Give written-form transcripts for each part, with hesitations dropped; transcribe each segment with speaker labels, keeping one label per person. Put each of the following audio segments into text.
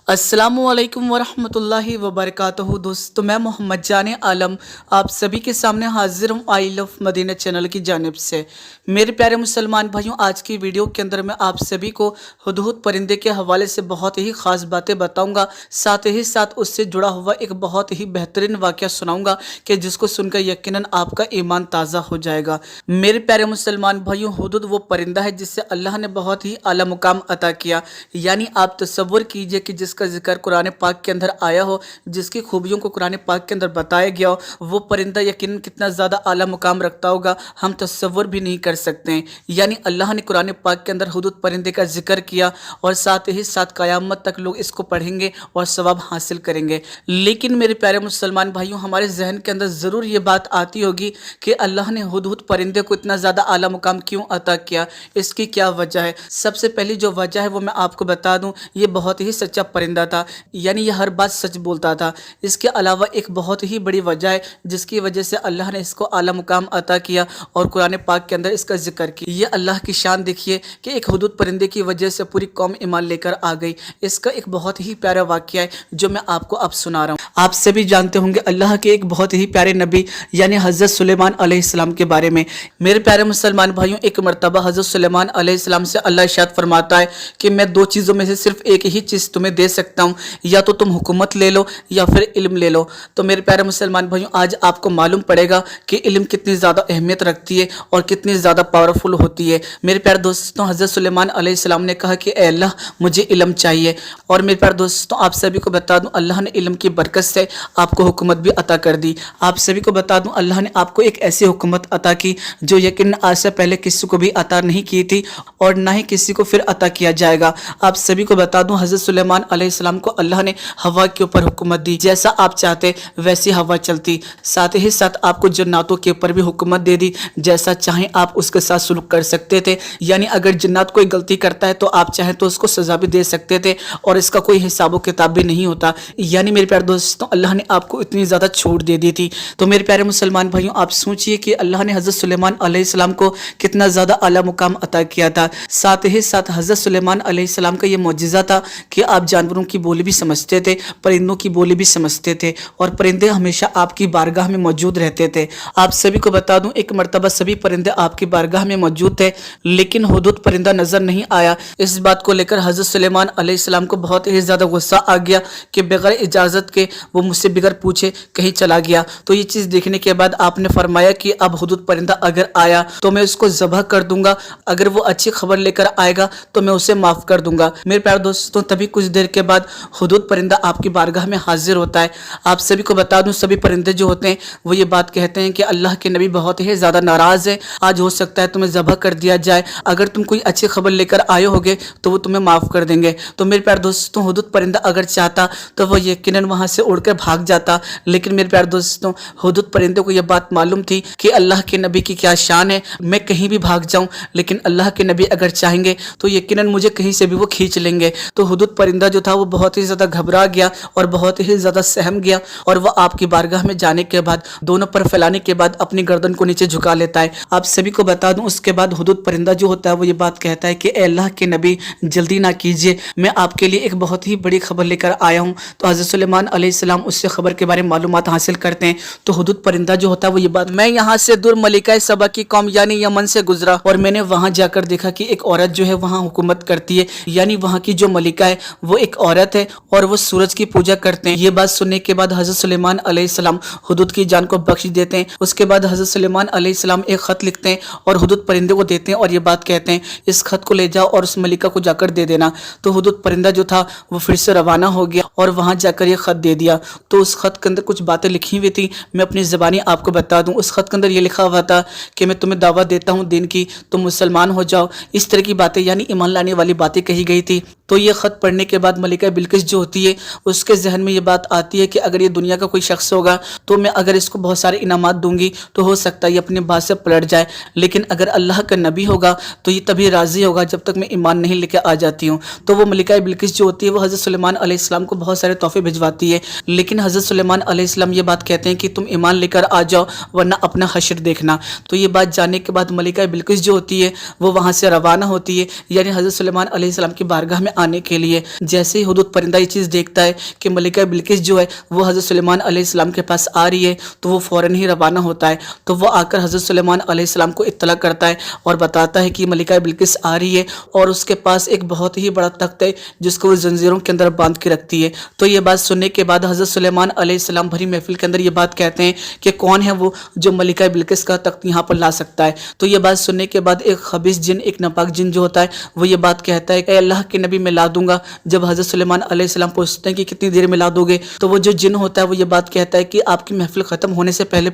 Speaker 1: अस्सलामुअलैकुम वरहमतुल्लाहि वबरकातुहू। दोस्तों, मैं मोहम्मद जान आलम आप सभी के सामने हाजिर हूँ आई लव मदीना चैनल की जानिब से। मेरे प्यारे मुसलमान भाइयों, आज की वीडियो के अंदर मैं आप सभी को हुदहुद परिंदे के हवाले से बहुत ही ख़ास बातें बताऊंगा। साथ ही साथ उससे जुड़ा हुआ एक बहुत ही बेहतरीन वाक़या सुनाऊंगा कि जिसको सुनकर यकीनन आपका ईमान ताज़ा हो जाएगा। मेरे प्यारे मुसलमान भाइयों, हुदहुद वो परिंदा है जिससे अल्लाह ने बहुत ही आला मुकाम अता किया। यानी आप तसव्वुर कीजिए कि जिसका जिक्र कुरान पाक के अंदर आया हो, जिसकी खूबियों को कुरान पाक के अंदर बताया गया हो, वो परिंदा यकीनन कितना ज़्यादा आला मुकाम रखता होगा, हम तसव्वुर भी नहीं कर सकते हैं। यानी अल्लाह ने कुरान पाक के अंदर हुदहुद परिंदे का जिक्र किया और साथ ही साथ क़यामत तक लोग इसको पढ़ेंगे और सवाब हासिल करेंगे। लेकिन मेरे प्यारे मुसलमान भाइयों, हमारे जहन के अंदर ज़रूर ये बात आती होगी कि अल्लाह ने हुदहुद परिंदे को इतना ज़्यादा आला मुकाम क्यों अता किया, इसकी क्या वजह है। सबसे पहली जो वजह है वो मैं आपको बता दूं, ये बहुत ही सच्चा परिंदा था, यानी ये हर बात सच बोलता था। इसके अलावा एक बहुत ही बड़ी वजह है जिसकी वजह से अल्लाह ने इसको आला मुकाम अता किया और कुरान पाक के अंदर इसका जिक्र किया। ये अल्लाह की शान देखिए कि एक हुदहुद परिंदे की वजह से पूरी कौम ईमान लेकर आ गई। इसका एक बहुत ही प्यारा वाक़या है जो मैं आपको अब सुना रहा हूँ। आप सभी जानते होंगे अल्लाह के एक बहुत ही प्यारे नबी यानी हज़रत सुलेमान अलैहिस्सलाम के बारे में। मेरे प्यारे मुसलमान भाइयों, एक मरतबा हज़रत सुलेमान अलैहिस्सलाम से अल्लाह इरशाद फरमाता है कि मैं दो चीज़ों में से सिर्फ एक ही चीज़ तुम्हें दे सकता हूँ, या तो तुम हुकूमत ले लो या फिर इल्म ले लो। तो मेरे प्यारे मुसलमान भाइयों, आज आपको मालूम पड़ेगा कि इल्म कितनी ज़्यादा अहमियत रखती है और कितनी ज़्यादा पावरफुल होती है। मेरे प्यारे दोस्तों, हज़रत सुलेमान अलैहिस्सलाम ने कहा कि ए अल्लाह, मुझे इल्म चाहिए। और मेरे प्यारे दोस्तों, आप सभी को बता दूं, अल्लाह ने इल्म की बरकत से आपको हुकूमत भी अता कर दी। आप सभी को बता दूं, अल्लाह ने आपको एक ऐसी हुकूमत अता की जो यकीन आज से पहले किसी को भी अता नहीं की थी और ना ही किसी को फिर अता किया जाएगा। आप सभी को बता दूं, हज़रत सुलेमान अलैहिस्सलाम को अल्लाह ने हवा के ऊपर हुकूमत दी, जैसा आप चाहते वैसी हवा चलती। साथ ही साथ आपको जन्नातों के ऊपर भी हुकूमत दे दी, जैसा चाहें आप उसके साथ सुलूक कर सकते थे। यानी अगर जन्नत कोई गलती करता है तो आप चाहें तो उसको सजा भी दे सकते थे और इसका कोई हिसाब किताब भी नहीं होता। यानी मेरे प्यारे दोस्तों, अल्लाह ने आपको इतनी ज़्यादा छूट दे दी थी। तो मेरे प्यारे मुसलमान भाइयों, आप सोचिए कि अल्लाह ने हज़रत सुलेमान अलैहिस्सलाम को कितना ज़्यादा आला मुकाम अता किया था। साथ ही साथ हज़रत सुलेमान अलैहिस्सलाम का ये मौजिज़ा था कि आप जानवरों की बोली भी समझते थे, परिंदों की बोली भी समझते थे और परिंदे हमेशा आपकी बारगाह में मौजूद रहते थे। आप सभी को बता दूं, एक मरतबा सभी परिंदे आपकी बारगाह में मौजूद थे, लेकिन हुदहुद परिंदा नजर नहीं आया। इस बात को लेकर हज़रत सुलेमान अलैहिस्सलाम को बहुत ही ज़्यादा गुस्सा आ गया कि बगैर इजाज़त के वो मुझसे बगैर पूछे कहीं चला गया। तो ये चीज़ देखने के बाद आपने फरमाया कि अब हुदहुद परिंदा अगर आया तो मैं उसको ज़बह कर दूंगा, अगर वो अच्छी खबर लेकर आएगा तो मैं उसे माफ़ कर दूंगा। मेरे प्यारे दोस्तों, तभी कुछ देर के बाद हुदहुद परिंदा आपकी बारगाह में हाजिर होता है। आप सभी को बता दूं, सभी परिंदे जो होते हैं वो ये बात कहते हैं कि अल्लाह के नबी बहुत ही ज़्यादा नाराज़ है, आज हो सकता है तुम्हें ज़बह कर दिया जाए, अगर तुम कोई अच्छी खबर लेकर आए होगे तो वो तुम्हें माफ़ कर देंगे। तो मेरे प्यारे दोस्तों, हुदहुद परिंदा अगर चाहता तो वो यकीनन वहाँ से उड़कर भाग जाता, लेकिन मेरे प्यारे दोस्तों, हुदहुद परिंदे को यह बात मालूम थी कि अल्लाह के नबी की क्या शान है, मैं कहीं भी भाग जाऊँ लेकिन अल्लाह के नबी अगर चाहेंगे तो यकीनन मुझे कहीं से भी वो खींच लेंगे। तो हुदहुद परिंदा जो था वो बहुत ही ज़्यादा घबरा गया और बहुत ही ज़्यादा सहम गया और वह आपकी बारगाह में जाने के बाद दोनों पर फैलाने के बाद अपनी गर्दन को नीचे झुका लेता है। आप सभी को बता दूं, उसके बाद हुदहुद परिंदा जो होता है वो ये बात कहता है कि ए अल्लाह के नबी, जल्दी ना कीजिए, मैं आपके लिए एक बहुत ही बड़ी खबर लेकर आया हूँ। तो हज़रत सुलेमान अलैहिस्सलाम उससे खबर के बारे में मालूमात हासिल करते हैं। तो हुदहुद परिंदा जो होता है वो ये बात, मैं यहाँ से दूर मलिका सबा की कौम यानी यमन से गुजरा और मैंने वहाँ जाकर देखा कि एक औरत जो है वहाँ हुकूमत करती है, यानी वहाँ की जो मलिका है वो एक औरत है और वो सूरज की पूजा करते हैं। ये बात सुनने के बाद हज़रत सुलेमान अलैहिस्सलाम हुदहुद की जान को बख्श देते हैं। उसके बाद हज़रत सुलेमान अलैहिस्सलाम एक ख़त लिखते हैं और हुदहुद परिंदे को देते हैं और ये बात कहते हैं, इस खत को ले जाओ और उस मलिका को जाकर दे देना। तो हुदहुद परिंदा जो था वो फिर से रवाना हो गया और वहाँ जाकर ये ख़त दे दिया। तो उस खत के अंदर कुछ बातें लिखी हुई थी, मैं अपनी ज़बानी आपको बता दूँ। उस खत के अंदर ये लिखा हुआ था कि मैं तुम्हें दावत देता हूँ दिन की, तुम मुसलमान हो जाओ, इस तरह की बातें, यानी ईमान लाने वाली बातें कही गई थी। तो ये ख़त पढ़ने के बाद मलिका बिल्किस जो होती है उसके जहन में ये बात आती है कि अगर ये दुनिया का कोई शख्स होगा तो मैं अगर इसको बहुत सारे इनामात दूंगी तो हो सकता है ये अपनी बात से पलट जाए, लेकिन अगर अल्लाह का नबी होगा तो ये तभी राज़ी होगा जब तक मैं ईमान नहीं लेके आ जाती हूँ। तो वो मलिका बिल्किस जो होती है वो हज़रत सुलेमान अलैहिस्सलाम को बहुत सारे तोहफे भिजवाती है, لیکن حضرت سلیمان علیہ السلام یہ بات کہتے ہیں کہ تم ایمان لے کر آ جاؤ ورنہ اپنا حشر دیکھنا۔ تو یہ بات جاننے کے بعد ملکہ بلقیس جو ہوتی ہے وہ وہاں سے روانہ ہوتی ہے، یعنی حضرت سلیمان علیہ السلام کی بارگاہ میں آنے کے لیے۔ جیسے ہی ہدہد پرندہ یہ چیز دیکھتا ہے کہ ملکہ بلقیس جو ہے وہ حضرت سلیمان علیہ السلام کے پاس آ رہی ہے تو وہ فوراً ہی روانہ ہوتا ہے۔ تو وہ آ کر حضرت سلیمان علیہ السلام کو اطلاع کرتا ہے اور بتاتا ہے کہ ملکہ بلقیس آ رہی ہے اور اس کے پاس ایک بہت ہی بڑا تخت ہے جس کو وہ زنجیروں کے اندر باندھ کے رکھتی ہے۔ تو یہ بات سننے کے بعد حضرت سلیمان علیہ السلام بھری محفل کے اندر یہ بات کہتے ہیں کہ کون ہے وہ جو ملکہ بلقیس کا تخت یہاں پر لا سکتا ہے۔ تو یہ بات سننے کے بعد ایک خبیث جن، ایک ناپاک جن جو ہوتا ہے وہ یہ بات کہتا ہے کہ اے اللہ کے نبی میں لا دوں گا۔ جب حضرت سلیمان علیہ السلام پوچھتے ہیں کہ کتنی دیر میں لا دو گے تو وہ جو جن ہوتا ہے وہ یہ بات کہتا ہے کہ آپ کی محفل ختم ہونے سے پہلے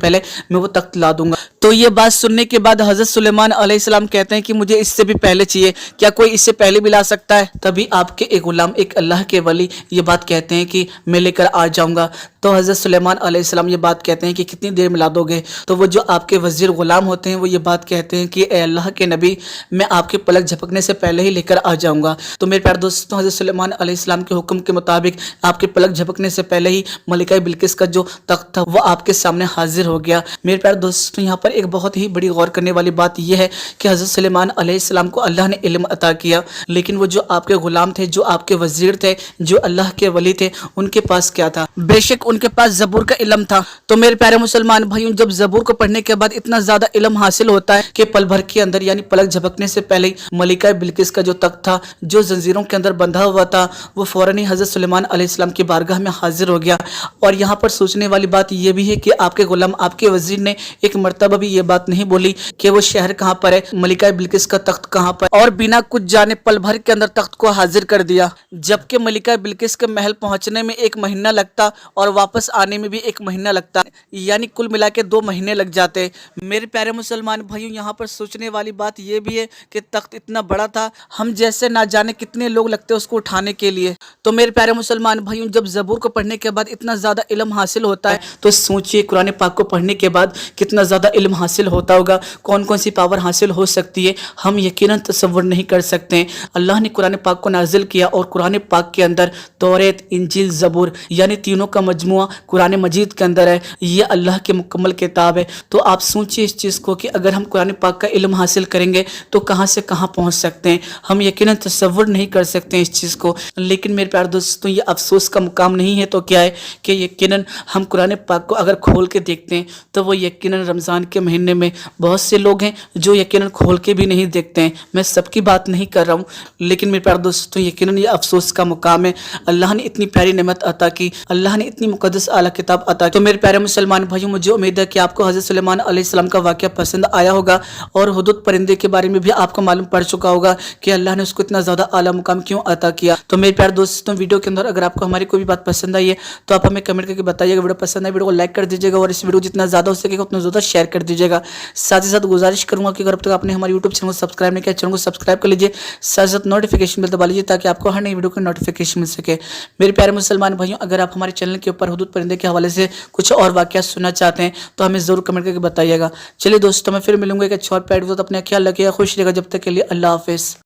Speaker 1: میں وہ تخت لا دوں گا۔ تو یہ بات سننے کے بعد حضرت سلیمان علیہ السلام کہتے ہیں کہ مجھے اس سے بھی پہلے چاہیے، کیا کوئی اس سے پہلے بھی لا سکتا ہے؟ تبھی آپ کے ایک غلام، ایک اللہ کے ولی یہ بات کہتے ہیں کہ میں لے کر آ جاؤں گا۔ تو حضرت سلیمان علیہ السلام یہ بات کہتے ہیں کہ کتنی دیر میں لا دو گے؟ تو وہ جو آپ کے وزیر غلام ہوتے ہیں وہ یہ بات کہتے ہیں کہ اے اللہ کے نبی میں آپ کے پلک جھپکنے سے پہلے ہی لے کر آ جاؤں گا۔ تو میرے پیارے دوستوں، حضرت سلیمان علیہ السلام کے حکم کے مطابق آپ کے پلک جھپکنے سے پہلے ہی ملکہ بلقیس کا جو تخت تھا وہ آپ کے سامنے حاضر ہو گیا۔ میرے پیارے دوستوں، یہاں پر ایک بہت ہی بڑی غور کرنے والی بات یہ ہے کہ حضرت سلیمان علیہ السلام کو اللہ نے علم عطا کیا، لیکن وہ جو آپ کے غلام تھے، جو آپ کے وزیر تھے، جو اللہ کے ولی تھے، ان کے پاس کیا تھا؟ بے شک ان کے پاس زبور کا علم تھا۔ تو میرے پیارے مسلمان بھائیوں، جب زبور کو پڑھنے کے بعد اتنا زیادہ علم حاصل ہوتا ہے کہ پل بھر کے اندر، یعنی پلک جھپکنے سے پہلے ملکہ بلقیس کا جو تخت تھا، جو زنجیروں کے اندر بندھا ہوا تھا، وہ فوراً ہی حضرت سلیمان علیہ السلام کی بارگاہ میں حاضر ہو گیا۔ اور یہاں پر سوچنے والی بات یہ بھی ہے کہ آپ کے غلام، آپ کے وزیر نے ایک مرتبہ بھی یہ بات نہیں بولی کہ وہ شہر کہاں پر ہے، ملکہ بلقیس کا تخت کہاں پر، اور بنا کچھ جانے پل بھر کے اندر تخت کو حاضر کر دیا، جبکہ ملکہ بلقیس کے محل پہنچنے میں 1 مہینہ لگتا اور واپس آنے میں بھی 1 مہینہ لگتا، یعنی کل ملا کے 2 مہینے لگ جاتے۔ میرے پیارے مسلمان بھائیوں، یہاں پر سوچنے والی بات یہ بھی ہے کہ تخت اتنا بڑا تھا، ہم جیسے نہ جانے کتنے لوگ لگتے اس کو اٹھانے کے لیے۔ تو میرے پیارے مسلمان بھائیوں، جب زبور کو پڑھنے کے بعد اتنا زیادہ علم حاصل ہوتا ہے تو سوچئے قرآن پاک کو پڑھنے کے بعد کتنا زیادہ علم حاصل ہوتا ہوگا، کون کون سی پاور حاصل ہو سکتی ہے، ہم یقیناً تصور نہیں کر سکتے ہیں۔ اللہ نے قرآن پاک کو نازل کیا اور قرآن پاک کے اندر توریت، انجیل، زبور، یعنی تینوں کا مجموعہ قرآن مجید کے اندر ہے۔ یہ اللہ کی مکمل کتاب ہے۔ تو آپ سوچئے اس چیز کو کہ اگر ہم قرآن پاک کا علم حاصل کریں گے تو کہاں سے کہاں پہنچ سکتے ہیں، ہم یقیناً تصور نہیں کر سکتے ہیں اس چیز کو۔ لیکن میرے پیارے دوستوں، یہ افسوس کا مقام نہیں ہے تو کیا ہے کہ یقیناً ہم قرآن پاک کو اگر کھول کے دیکھتے ہیں تو وہ یقیناً رمضان کے مہینے میں بہت سے لوگ ہیں جو یقیناً کھول کے بھی نہیں دیکھتے ہیں۔ میں سب کی بات نہیں کر رہا ہوں، لیکن میرے پیارے دوستوں یقیناً یہ افسوس کا مقام ہے۔ اللہ نے اتنی پیاری نعمت عطا کی، اللہ نے اتنی مقدس اعلیٰ کتاب عطا کی۔ تو میرے پیارے مسلمان بھائیوں، مجھے امید ہے کہ آپ کو حضرت سلیمان علیہ السلام کا واقعہ پسند آیا ہوگا اور ہدہد پرندے کے بارے میں بھی آپ کو معلوم پڑ چکا ہوگا کہ اللہ نے اس کو اتنا زیادہ اعلیٰ مقام کیوں عطا کیا۔ تو میرے پیارے دوستوں، ویڈیو کے اندر اگر آپ کو ہماری کوئی بھی بات پسند آئی ہے تو آپ ہمیں کمنٹ کر کے بتائیے گا۔ ویڈیو پسند آئی، ویڈیو کو لائک کر دیجیے گا اور اس ویڈیو جتنا زیادہ ہو سکے گا اتنا زیادہ شیئر کر دیجیے گا۔ ساتھ ہی ساتھ گزارش کروں گا کہ اگر اب تک آپ نے ہمارے یوٹیوب چینل کو سبسکرائب نہیں کیا، چینل کو سبسکرائب کر لیجیے، ساتھ ساتھ نوٹیفیکیشن بیل دبا لیجیے تاکہ آپ کو ہر نئی ویڈیو کی نوٹیفیکیشن مل سکے۔ میرے پیارے مسلمان بھائیوں، اگر آپ ہمارے چینل کے اوپر ہدہد پرندے کے حوالے سے کچھ اور واقعات سننا چاہتے ہیں تو ہمیں ضرور کمنٹ کر کے بتائیے گا۔ چلیے دوستوں، میں پھر ملوں گا ایک اچھا اور پیارے وقت، اپنا خیال رکھیے گا، خوش رہیے گا، جب تک کے لیے اللہ حافظ۔